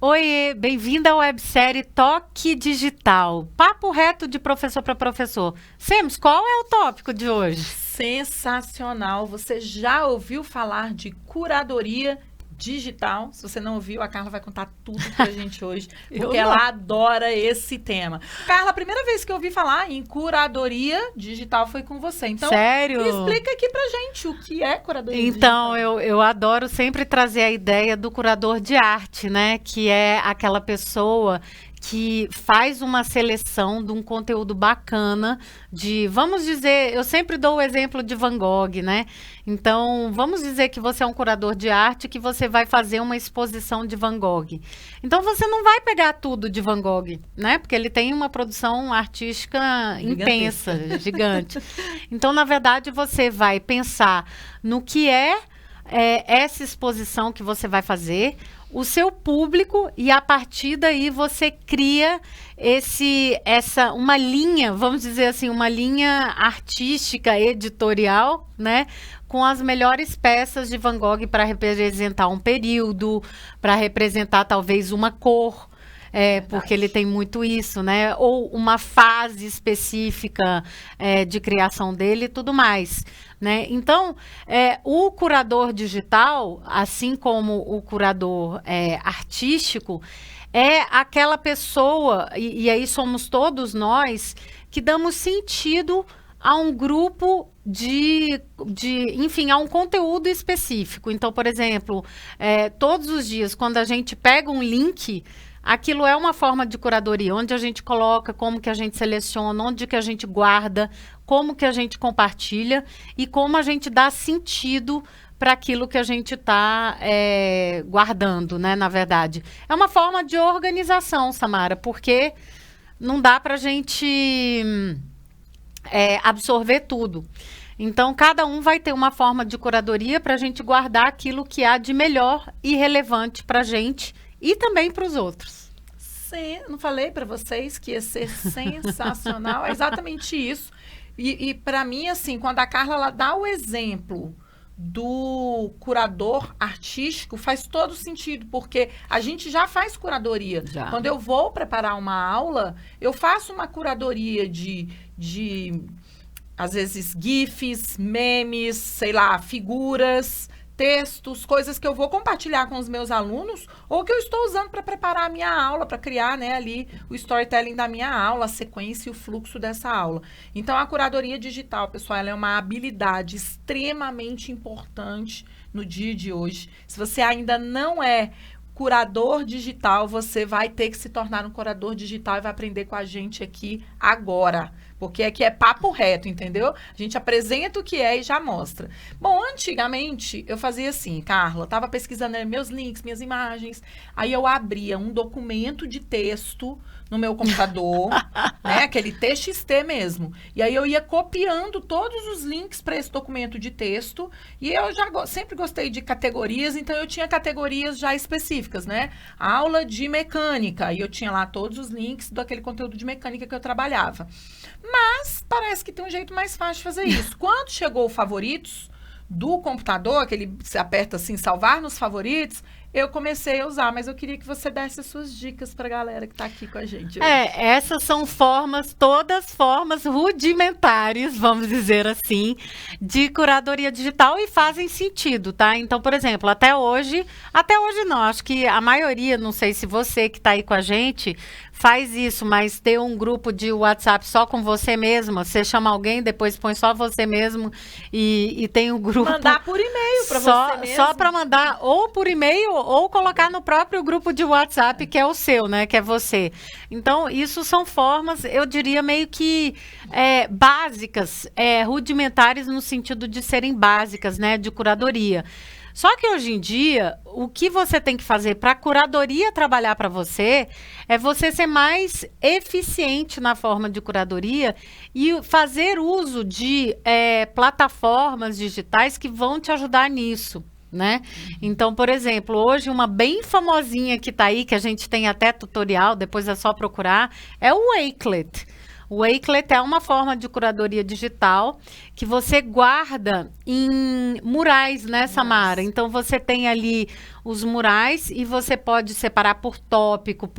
Oi, bem-vinda à websérie Toque Digital. Papo reto de professor para professor. Sems, qual é o tópico de hoje? Sensacional! Você já ouviu falar de curadoria digital? Se você não ouviu, a Carla vai contar tudo pra gente hoje, porque ela adora esse tema. Carla, a primeira vez que eu ouvi falar em curadoria digital foi com você. Então, Sério? explica aqui pra gente o que é curadoria Então, digital. eu adoro sempre trazer a ideia do curador de arte, né? Que é aquela pessoa que faz uma seleção de um conteúdo bacana de, vamos dizer, eu sempre dou o exemplo de Van Gogh, né? Então, vamos dizer que você é um curador de arte que você vai fazer uma exposição de Van Gogh. Então, você não vai pegar tudo de Van Gogh, né? Porque ele tem uma produção artística intensa, gigante. Então, na verdade, você vai pensar no que essa exposição que você vai fazer, o seu público, e a partir daí você cria uma linha, vamos dizer assim, uma linha artística, editorial, né? Com as melhores peças de Van Gogh para representar um período, para representar talvez uma cor. Porque ele tem muito isso, né? Ou uma fase específica de criação dele e tudo mais, né? Então, o curador digital, assim como o curador artístico, é aquela pessoa, e aí somos todos nós, que damos sentido a um grupo enfim, a um conteúdo específico. Então, por exemplo, todos os dias, quando a gente pega um link, aquilo é uma forma de curadoria, onde a gente coloca, como que a gente seleciona, onde que a gente guarda, como que a gente compartilha e como a gente dá sentido para aquilo que a gente está guardando, né, na verdade. É uma forma de organização, Samara, porque não dá para a gente absorver tudo. Então, cada um vai ter uma forma de curadoria para a gente guardar aquilo que há de melhor e relevante para a gente e também para os outros. Sim, não falei para vocês que ia ser sensacional? É exatamente isso. E para mim, assim, quando a Carla ela dá o exemplo do curador artístico, faz todo sentido, porque a gente já faz curadoria. Já. Quando eu vou preparar uma aula, eu faço uma curadoria às vezes, GIFs, memes, sei lá, figuras, textos, coisas que eu vou compartilhar com os meus alunos ou que eu estou usando para preparar a minha aula, para criar, né, ali o storytelling da minha aula, a sequência e o fluxo dessa aula. Então, a curadoria digital, pessoal, ela é uma habilidade extremamente importante no dia de hoje. Se você ainda não é curador digital, você vai ter que se tornar um curador digital e vai aprender com a gente aqui agora. Porque aqui é papo reto, entendeu? A gente apresenta o que é e já mostra. Bom, antigamente eu fazia assim, Carla, tava pesquisando meus links, minhas imagens, aí eu abria um documento de texto no meu computador, né, aquele TXT mesmo. E aí eu ia copiando todos os links para esse documento de texto, e eu já sempre gostei de categorias, então eu tinha categorias já específicas, né? Aula de mecânica, e eu tinha lá todos os links daquele conteúdo de mecânica que eu trabalhava. Mas parece que tem um jeito mais fácil de fazer isso. Quando chegou o favoritos do computador, que ele se aperta assim, salvar nos favoritos, eu comecei a usar, mas eu queria que você desse as suas dicas para a galera que está aqui com a gente hoje. Essas são todas formas rudimentares, vamos dizer assim, de curadoria digital e fazem sentido, tá? Então, por exemplo, até hoje não, acho que a maioria, não sei se você que está aí com a gente faz isso, mas ter um grupo de WhatsApp só com você mesma, você chama alguém, depois põe só você mesmo e tem um grupo... Mandar por e-mail para você mesmo. Só para mandar ou por e-mail ou colocar no próprio grupo de WhatsApp, que é o seu, né? Que é você. Então, isso são formas, eu diria, meio que básicas, rudimentares no sentido de serem básicas, né? De curadoria. Só que hoje em dia, o que você tem que fazer para a curadoria trabalhar para você é você ser mais eficiente na forma de curadoria e fazer uso de plataformas digitais que vão te ajudar nisso. Né? Então, por exemplo, hoje uma bem famosinha que está aí, que a gente tem até tutorial, depois é só procurar, é o Wakelet. O Wakelet é uma forma de curadoria digital que você guarda em murais, né, Samara? Então, você tem ali os murais e você pode separar por tópico,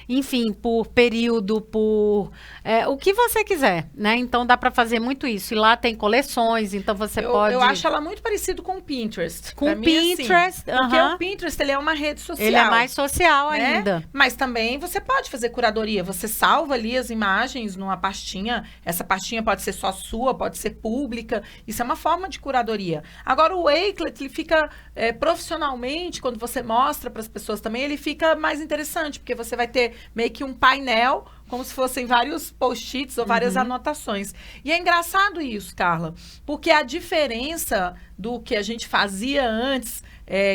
enfim, por período, o que você quiser, né? Então dá para fazer muito isso. E lá tem coleções, então você pode... Eu acho ela muito parecido com o Pinterest. Com o Pinterest, assim, porque o Pinterest, ele é uma rede social. Ele é mais social, né? ainda. Mas também você pode fazer curadoria. Você salva ali as imagens numa pastinha. Essa pastinha pode ser só sua, pode ser pública. Isso é uma forma de curadoria. Agora, o Wakelet, ele fica profissionalmente, quando você mostra para as pessoas também, ele fica mais interessante, porque você vai ter meio que um painel, como se fossem vários post-its ou várias anotações. E é engraçado isso, Carla, porque a diferença do que a gente fazia antes,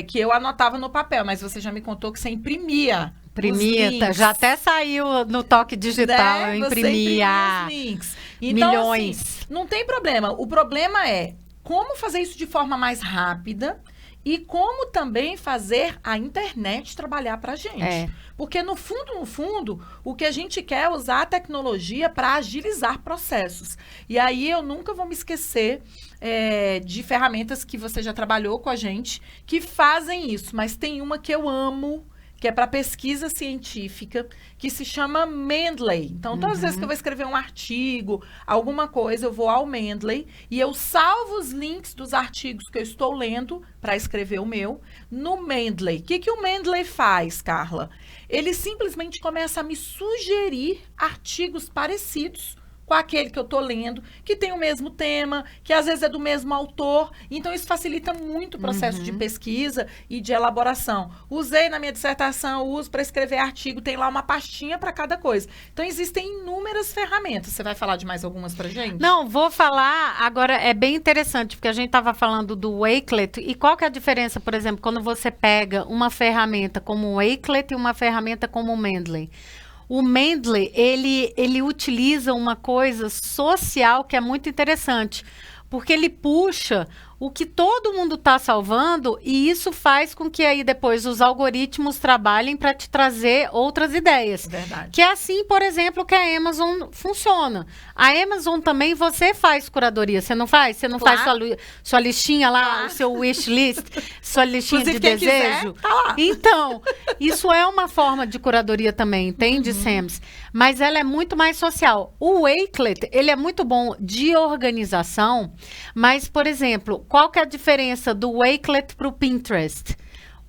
que eu anotava no papel, mas você já me contou que você imprimia. Imprimia, já até saiu no Toque Digital, né? Eu imprimia os links. Então, milhões. Assim, não tem problema. O problema é como fazer isso de forma mais rápida e como também fazer a internet trabalhar para a gente. Porque, no fundo, o que a gente quer é usar a tecnologia para agilizar processos. E aí eu nunca vou me esquecer de ferramentas que você já trabalhou com a gente que fazem isso. Mas tem uma que eu amo, que é para pesquisa científica, que se chama Mendeley. Então, todas as vezes que eu vou escrever um artigo, alguma coisa, eu vou ao Mendeley e eu salvo os links dos artigos que eu estou lendo para escrever o meu no Mendeley. O que o Mendeley faz, Carla? Ele simplesmente começa a me sugerir artigos parecidos com aquele que eu estou lendo, que tem o mesmo tema, que às vezes é do mesmo autor. Então, isso facilita muito o processo de pesquisa e de elaboração. Usei na minha dissertação, uso para escrever artigo, tem lá uma pastinha para cada coisa. Então, existem inúmeras ferramentas. Você vai falar de mais algumas para gente? Não, vou falar. Agora, é bem interessante, porque a gente estava falando do Wakelet. E qual que é a diferença, por exemplo, quando você pega uma ferramenta como o Wakelet e uma ferramenta como o Mendeley? O Mendeley, ele utiliza uma coisa social que é muito interessante, porque ele puxa o que todo mundo está salvando e isso faz com que aí depois os algoritmos trabalhem para te trazer outras ideias. Verdade. Que é assim, por exemplo, que a Amazon funciona. A Amazon também, você faz curadoria, você não faz? Você não faz sua listinha lá, o seu wish list, sua listinha de desejo? Quiser, tá lá. Então, isso é uma forma de curadoria também, entende, Sams? Mas ela é muito mais social. O Wakelet, ele é muito bom de organização, mas, por exemplo, qual que é a diferença do Wakelet para o Pinterest?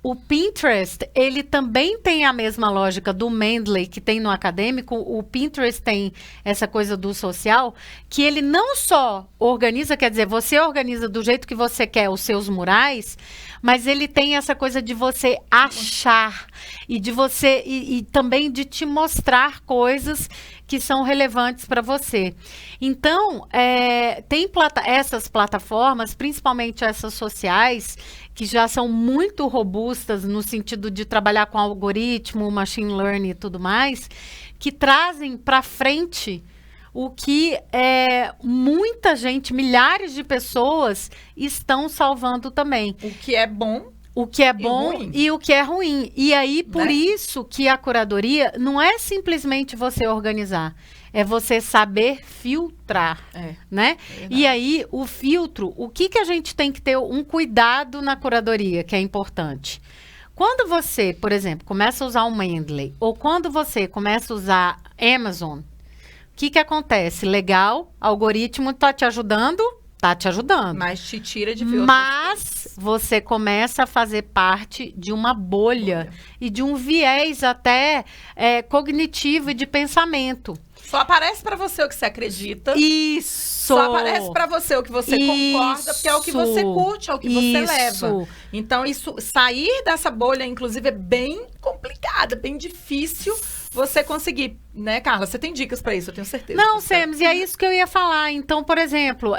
O Pinterest, ele também tem a mesma lógica do Mendeley, que tem no acadêmico. O Pinterest tem essa coisa do social, que ele não só organiza, quer dizer, você organiza do jeito que você quer os seus murais, mas ele tem essa coisa de você achar e de você e também de te mostrar coisas que são relevantes para você. Então, tem essas plataformas, principalmente essas sociais, que já são muito robustas no sentido de trabalhar com algoritmo, machine learning e tudo mais, que trazem para frente o que muita gente, milhares de pessoas estão salvando também. O que é bom. O que é bom e o que é ruim. E aí, por isso que a curadoria não é simplesmente você organizar, é você saber filtrar, né? E aí, o filtro, o que a gente tem que ter um cuidado na curadoria, que é importante. Quando você, por exemplo, começa a usar o Mendeley, ou quando você começa a usar Amazon, o que acontece? Legal, algoritmo está te ajudando? Tá te ajudando. Mas te tira de ver Mas você começa a fazer parte de uma bolha e de um viés até cognitivo e de pensamento. Só aparece para você o que você acredita. Isso. Só aparece para você o que você concorda, porque é o que você curte, é o que você leva. Então, sair dessa bolha, inclusive, é bem complicado, bem difícil você conseguir, né, Carla? Você tem dicas para isso, eu tenho certeza. Não, Sams, e é isso que eu ia falar. Então, por exemplo,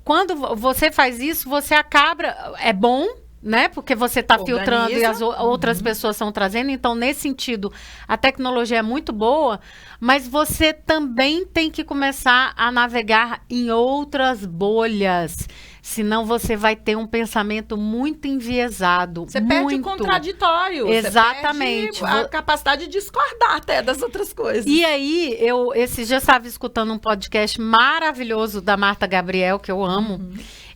quando você faz isso, você acaba... É bom, né? Porque você está filtrando e as outras pessoas estão trazendo. Então, nesse sentido, a tecnologia é muito boa, mas você também tem que começar a navegar em outras bolhas. Senão você vai ter um pensamento muito enviesado. Você perde o contraditório. Exatamente. Você perde a capacidade de discordar até das outras coisas. E aí, eu esses dias estava escutando um podcast maravilhoso da Marta Gabriel, que eu amo,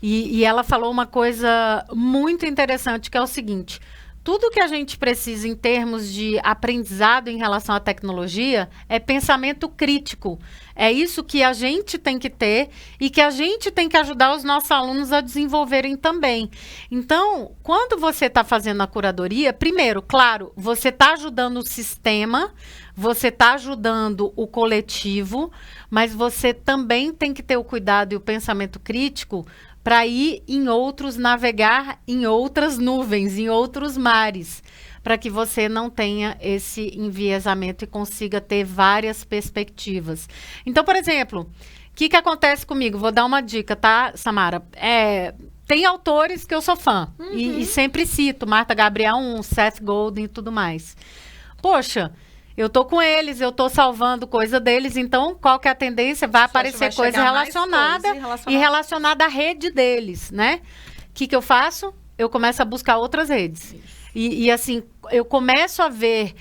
e ela falou uma coisa muito interessante, que é o seguinte: tudo que a gente precisa em termos de aprendizado em relação à tecnologia é pensamento crítico. É isso que a gente tem que ter e que a gente tem que ajudar os nossos alunos a desenvolverem também. Então, quando você está fazendo a curadoria, primeiro, claro, você está ajudando o sistema, você está ajudando o coletivo, mas você também tem que ter o cuidado e o pensamento crítico para ir em outros, navegar em outras nuvens, em outros mares, para que você não tenha esse enviesamento e consiga ter várias perspectivas. Então, por exemplo, o que acontece comigo? Vou dar uma dica, tá, Samara? Tem autores que eu sou fã e sempre cito, Marta Gabriel, Seth Godin e tudo mais. Poxa, eu tô com eles, eu tô salvando coisa deles, então qual que é a tendência? Vai aparecer coisa relacionada e relacionada à rede deles, né? O que eu faço? Eu começo a buscar outras redes. E assim, eu começo a ver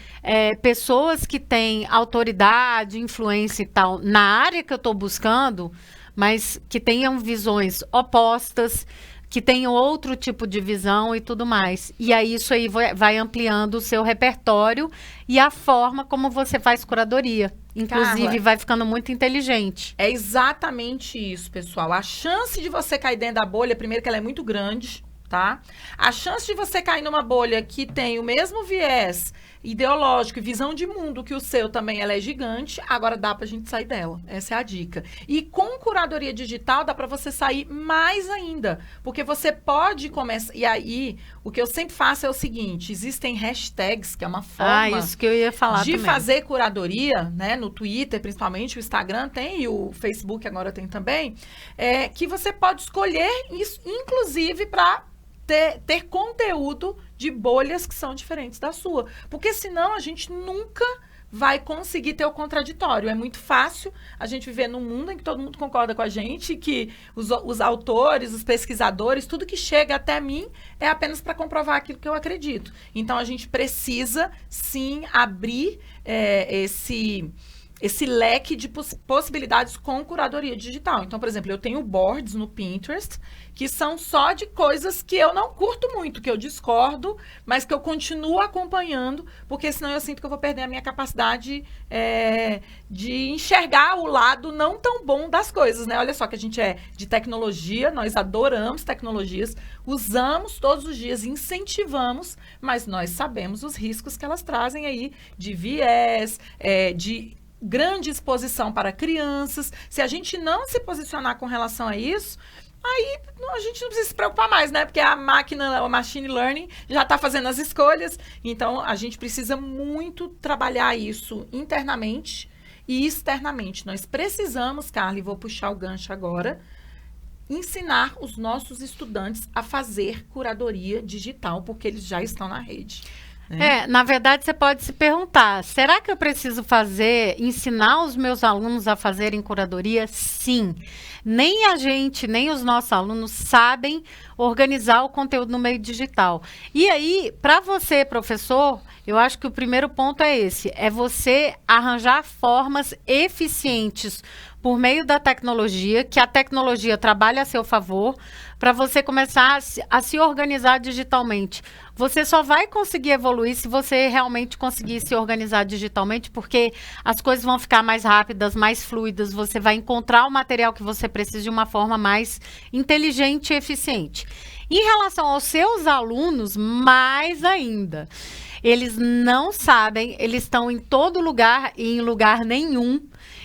pessoas que têm autoridade, influência e tal, na área que eu estou buscando, mas que tenham visões opostas, que tenham outro tipo de visão e tudo mais. E aí isso aí vai ampliando o seu repertório e a forma como você faz curadoria. Inclusive, Carla, vai ficando muito inteligente. É exatamente isso, pessoal. A chance de você cair dentro da bolha, primeiro que ela é muito grande, tá? A chance de você cair numa bolha que tem o mesmo viés ideológico e visão de mundo que o seu também, ela é gigante. Agora dá pra gente sair dela. Essa é a dica. E com curadoria digital dá pra você sair mais ainda, porque você pode começar. E aí, o que eu sempre faço é o seguinte: existem hashtags, que é uma forma isso que eu ia falar de também. fazer curadoria, né? No Twitter, principalmente, o Instagram tem, e o Facebook agora tem também, que você pode escolher isso, inclusive, para ter conteúdo de bolhas que são diferentes da sua. Porque senão a gente nunca vai conseguir ter o contraditório. É muito fácil a gente viver num mundo em que todo mundo concorda com a gente, que os autores, os pesquisadores, tudo que chega até mim é apenas para comprovar aquilo que eu acredito. Então, a gente precisa, sim, abrir esse leque de possibilidades com curadoria digital. Então, por exemplo, eu tenho boards no Pinterest que são só de coisas que eu não curto muito, que eu discordo, mas que eu continuo acompanhando, porque senão eu sinto que eu vou perder a minha capacidade de enxergar o lado não tão bom das coisas, né? Olha só que a gente é de tecnologia, nós adoramos tecnologias, usamos todos os dias, incentivamos, mas nós sabemos os riscos que elas trazem aí de viés, de grande exposição para crianças. Se a gente não se posicionar com relação a isso, aí a gente não precisa se preocupar mais, né? Porque a máquina, o machine learning, já está fazendo as escolhas. Então, a gente precisa muito trabalhar isso internamente e externamente. Nós precisamos, Carla, e vou puxar o gancho agora, ensinar os nossos estudantes a fazer curadoria digital, porque eles já estão na rede. Na verdade, você pode se perguntar, será que eu preciso ensinar os meus alunos a fazerem curadoria? Sim. Nem a gente, nem os nossos alunos sabem organizar o conteúdo no meio digital. E aí, para você, professor, eu acho que o primeiro ponto é esse, é você arranjar formas eficientes por meio da tecnologia, que a tecnologia trabalhe a seu favor, para você começar a se organizar digitalmente. Você só vai conseguir evoluir se você realmente conseguir se organizar digitalmente, porque as coisas vão ficar mais rápidas, mais fluidas, você vai encontrar o material que você precisa de uma forma mais inteligente e eficiente. Em relação aos seus alunos, mais ainda, eles não sabem, eles estão em todo lugar e em lugar nenhum.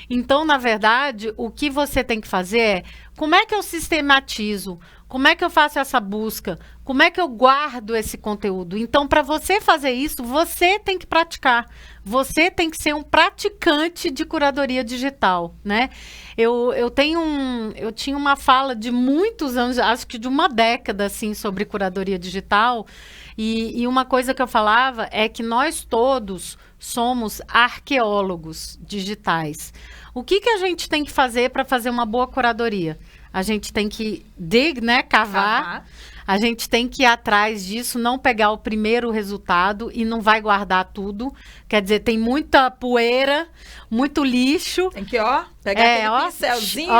Então, na verdade, o que você tem que fazer é, como é que eu sistematizo? Como é que eu faço essa busca? Como é que eu guardo esse conteúdo? Então, para você fazer isso, você tem que praticar. Você tem que ser um praticante de curadoria digital, né? Eu tinha uma fala de muitos anos, acho que de uma década, assim, sobre curadoria digital. E uma coisa que eu falava é que nós todos somos arqueólogos digitais. O que a gente tem que fazer para fazer uma boa curadoria? a gente tem que né, cavar. A gente tem que ir atrás disso, não pegar o primeiro resultado e não vai guardar tudo. Quer dizer, tem muita poeira, muito lixo. Tem que, pegar aquele pincelzinho.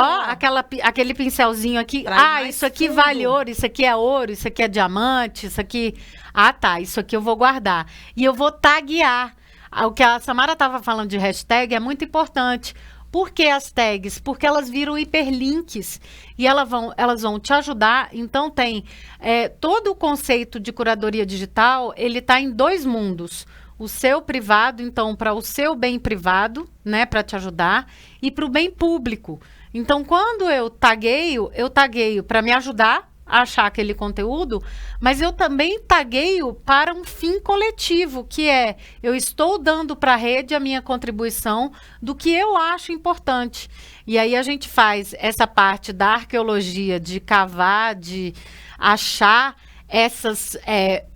Aquele pincelzinho aqui. Isso aqui vale ouro, isso aqui é ouro, isso aqui é diamante, isso aqui... isso aqui eu vou guardar. E eu vou taguear. O que a Samara estava falando de hashtag é muito importante. Por que as tags? Porque elas viram hiperlinks e elas vão te ajudar. Então, tem todo o conceito de curadoria digital, ele está em 2 mundos. O seu privado, então, para o seu bem privado, né, para te ajudar, e para o bem público. Então, quando eu tagueio para me ajudar a achar aquele conteúdo, mas eu também tagueio para um fim coletivo, que é, eu estou dando para a rede a minha contribuição do que eu acho importante. E aí a gente faz essa parte da arqueologia, de cavar, de achar essas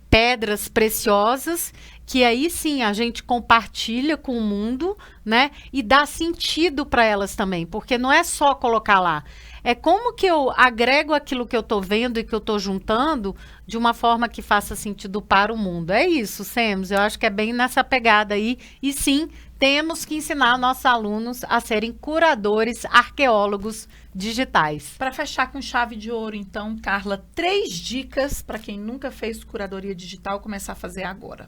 pedras preciosas, que aí sim a gente compartilha com o mundo, né? E dá sentido para elas também, porque não é só colocar lá. É como que eu agrego aquilo que eu estou vendo e que eu estou juntando de uma forma que faça sentido para o mundo. É isso, Sems. Eu acho que é bem nessa pegada aí. E sim, temos que ensinar nossos alunos a serem curadores, arqueólogos digitais. Para fechar com chave de ouro, então, Carla, 3 dicas para quem nunca fez curadoria digital começar a fazer agora.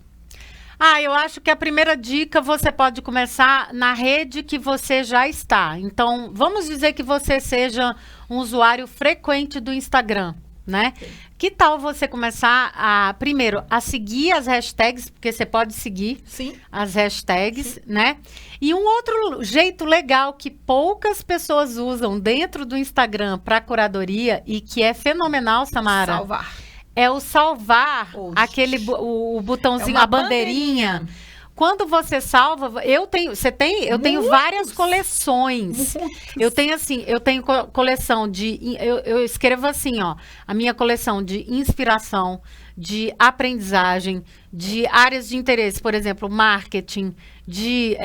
Eu acho que a primeira dica, você pode começar na rede que você já está. Então, vamos dizer que você seja um usuário frequente do Instagram, né? Okay. Que tal você começar primeiro, a seguir as hashtags, porque você pode seguir as hashtags, né? E um outro jeito legal que poucas pessoas usam dentro do Instagram para curadoria e que é fenomenal, Samara. Salvar. É o salvar, o botãozinho, a bandeirinha. Quando você salva, eu tenho várias coleções. Eu tenho coleção de, eu escrevo assim, a minha coleção de inspiração, de aprendizagem, de áreas de interesse, por exemplo, marketing, de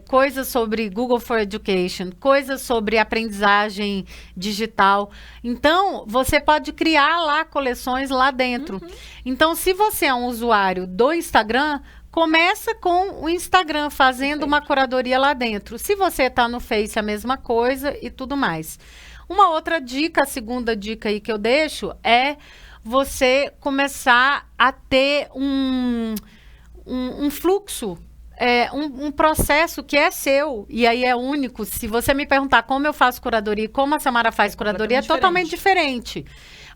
coisas sobre Google for Education, coisas sobre aprendizagem digital. Então, você pode criar lá coleções lá dentro. Então, se você é um usuário do Instagram, começa com o Instagram, fazendo uma curadoria lá dentro. Se você está no Face, a mesma coisa e tudo mais. Uma outra dica, a segunda dica aí que eu deixo, é você começar a ter um fluxo, um processo que é seu, e aí é único. Se você me perguntar como eu faço curadoria e como a Samara faz curadoria, é totalmente diferente.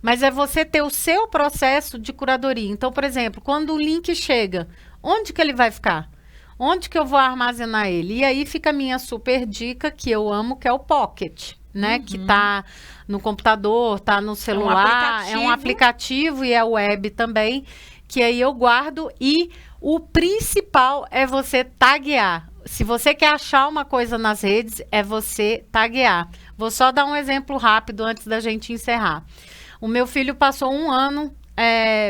Mas é você ter o seu processo de curadoria. Então, por exemplo, quando o link chega, onde que ele vai ficar? Onde que eu vou armazenar ele? E aí fica a minha super dica, que eu amo, que é o Pocket, né? Que tá no computador, tá no celular, é um aplicativo e é web também, que aí eu guardo. E o principal é você taguear. Se você quer achar uma coisa nas redes, é você taguear. Vou só dar um exemplo rápido antes da gente encerrar. O meu filho passou 1 ano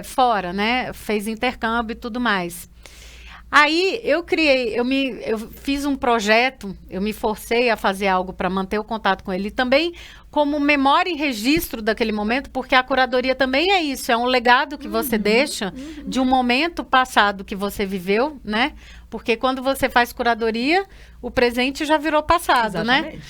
fora, né? Fez intercâmbio e tudo mais. Aí eu fiz um projeto, eu me forcei a fazer algo para manter o contato com ele também, como memória e registro daquele momento, porque a curadoria também é isso, é um legado que você deixa de um momento passado que você viveu, né? Porque quando você faz curadoria, o presente já virou passado, né?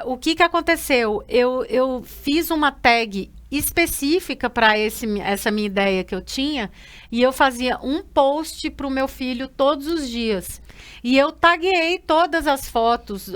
O que aconteceu? Eu fiz uma tag específica para essa minha ideia que eu tinha, e eu fazia um post para o meu filho todos os dias. E eu taguei todas as fotos,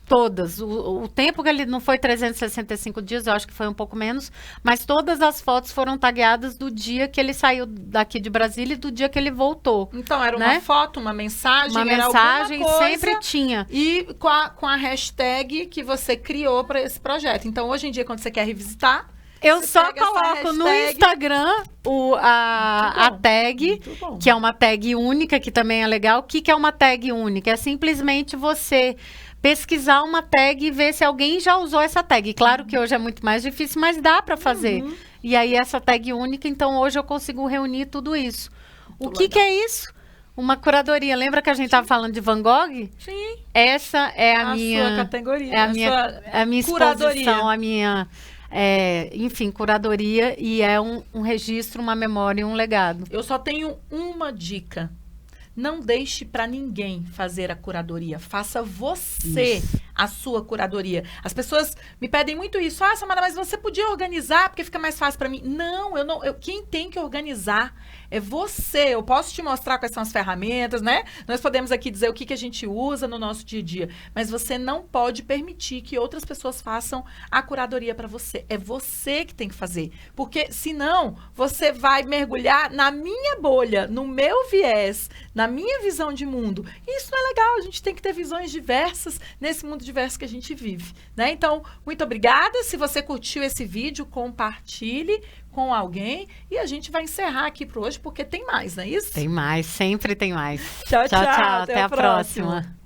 todas. O tempo que ele não foi 365 dias, eu acho que foi um pouco menos, mas todas as fotos foram tagueadas do dia que ele saiu daqui de Brasília e do dia que ele voltou. Então, era uma foto, uma mensagem, uma mensagem, sempre tinha. E com a hashtag que você criou para esse projeto. Então, hoje em dia, quando você quer revisitar, eu só coloco no Instagram a tag, que é uma tag única, que também é legal. O que é uma tag única? É simplesmente você pesquisar uma tag e ver se alguém já usou essa tag. Claro que hoje é muito mais difícil, mas dá para fazer. E aí essa tag única, então hoje eu consigo reunir tudo isso. O que é isso? uma curadoria. Lembra que a gente estava falando de Van Gogh? Sim. Essa é a minha sua categoria. é a minha curadoria. exposição, a minha enfim, curadoria, e é um registro, uma memória e um legado. Eu só tenho uma dica. Não deixe para ninguém fazer a curadoria. Faça você a sua curadoria. As pessoas me pedem muito isso. Ah, Samara, mas você podia organizar porque fica mais fácil para mim. Não, quem tem que organizar é você. Eu posso te mostrar quais são as ferramentas, né? Nós podemos aqui dizer o que a gente usa no nosso dia a dia. Mas você não pode permitir que outras pessoas façam a curadoria para você. É você que tem que fazer. Porque, senão, você vai mergulhar na minha bolha, no meu viés, na minha visão de mundo. E isso não é legal. A gente tem que ter visões diversas nesse mundo diverso que a gente vive, né? Então, muito obrigada. Se você curtiu esse vídeo, compartilhe com alguém e a gente vai encerrar aqui por hoje, porque tem mais, não é isso? Tem mais, sempre tem mais. Tchau, tchau. Até a próxima.